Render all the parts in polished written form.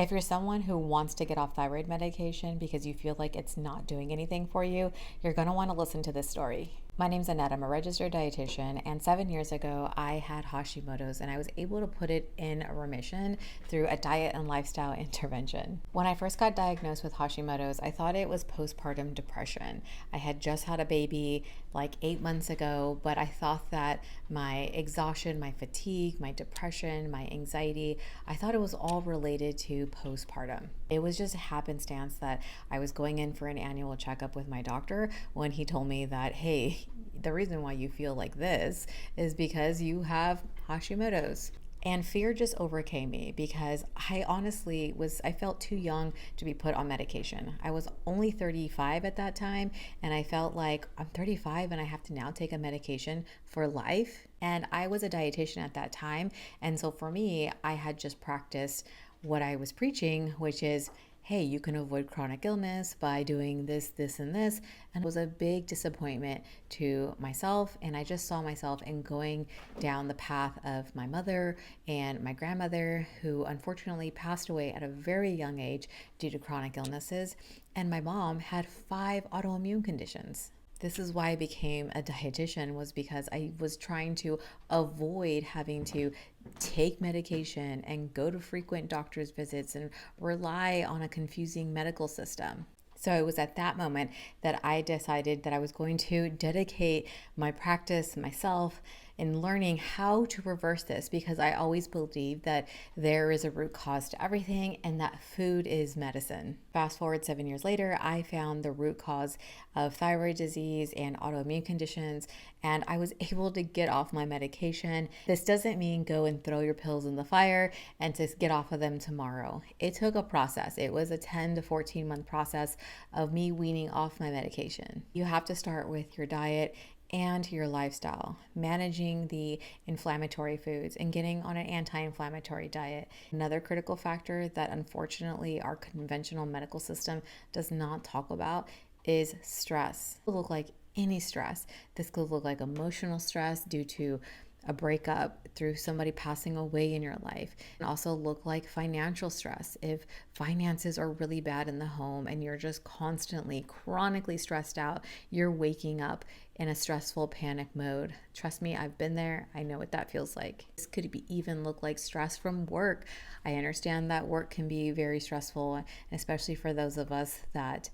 If you're someone who wants to get off thyroid medication because you feel like it's not doing anything for you, you're going to want to listen to this story. My name's Annette. I'm a registered dietitian, and 7 years ago, I had Hashimoto's, and I was able to put it in remission through a diet and lifestyle intervention. When I first got diagnosed with Hashimoto's, I thought it was postpartum depression. I had just had a baby like 8 months ago, but I thought that my exhaustion, my fatigue, my depression, my anxiety, I thought it was all related to postpartum. It was just a happenstance that I was going in for an annual checkup with my doctor when he told me that, hey, the reason why you feel like this is because you have Hashimoto's. And fear just overcame me because I felt too young to be put on medication. I was only 35 at that time, and I felt like I'm 35 and I have to now take a medication for life. And I was a dietitian at that time. And so for me, I had just practiced what I was preaching, which is, hey, you can avoid chronic illness by doing this, this, and this. And it was a big disappointment to myself. And I just saw myself in going down the path of my mother and my grandmother, who unfortunately passed away at a very young age due to chronic illnesses. And my mom had 5 autoimmune conditions. This is why I became a dietitian, was because I was trying to avoid having to take medication and go to frequent doctor's visits and rely on a confusing medical system. So it was at that moment that I decided that I was going to dedicate my practice, myself, in learning how to reverse this, because I always believed that there is a root cause to everything and that food is medicine. Fast forward 7 years later, I found the root cause of thyroid disease and autoimmune conditions, and I was able to get off my medication. This doesn't mean go and throw your pills in the fire and to get off of them tomorrow. It took a process. It was a 10 to 14 month process of me weaning off my medication. You have to start with your diet and your lifestyle, managing the inflammatory foods and getting on an anti-inflammatory diet. Another critical factor that unfortunately our conventional medical system does not talk about is stress. It could look like any stress. This could look like emotional stress due to a breakup, through somebody passing away in your life, and also look like financial stress. If finances are really bad in the home and you're just constantly, chronically stressed out, you're waking up in a stressful panic mode. Trust me, I've been there. I know what that feels like. This could even look like stress from work. I understand that work can be very stressful, especially for those of us that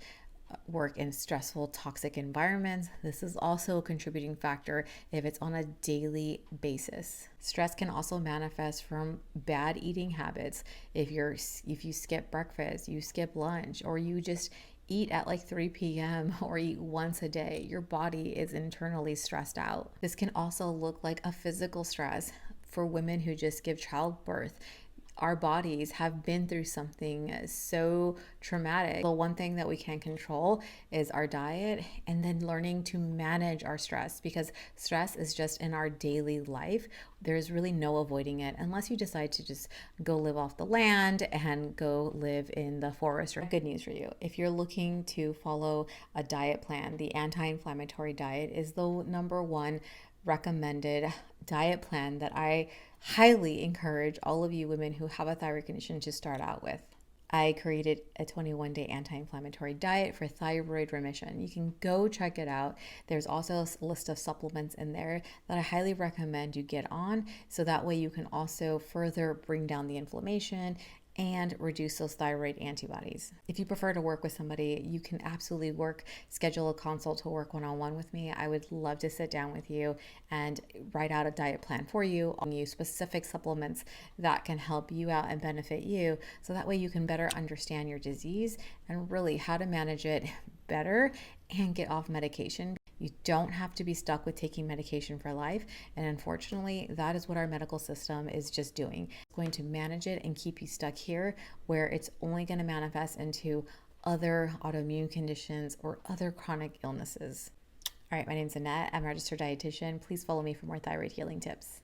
work in stressful, toxic environments. This is also a contributing factor if it's on a daily basis. Stress can also manifest from bad eating habits. If you skip breakfast, you skip lunch, or you just eat at like 3 p.m. or eat once a day, your body is internally stressed out. This can also look like a physical stress for women who just give childbirth. Our bodies have been through something so traumatic. Well, one thing that we can control is our diet, and then learning to manage our stress, because stress is just in our daily life. There's really no avoiding it unless you decide to just go live off the land and go live in the forest. Good news for you. If you're looking to follow a diet plan, the anti-inflammatory diet is the #1 recommended diet plan that I highly encourage all of you women who have a thyroid condition to start out with. I created a 21-day anti-inflammatory diet for thyroid remission. You can go check it out. There's also a list of supplements in there that I highly recommend you get on, so that way you can also further bring down the inflammation and reduce those thyroid antibodies. If you prefer to work with somebody, you can absolutely schedule a consult to work one-on-one with me. I would love to sit down with you and write out a diet plan for you, on you specific supplements that can help you out and benefit you, so that way you can better understand your disease and really how to manage it better and get off medication. You don't have to be stuck with taking medication for life. And unfortunately, that is what our medical system is just doing. It's going to manage it and keep you stuck here, where it's only going to manifest into other autoimmune conditions or other chronic illnesses. All right, my name's Annette. I'm a registered dietitian. Please follow me for more thyroid healing tips.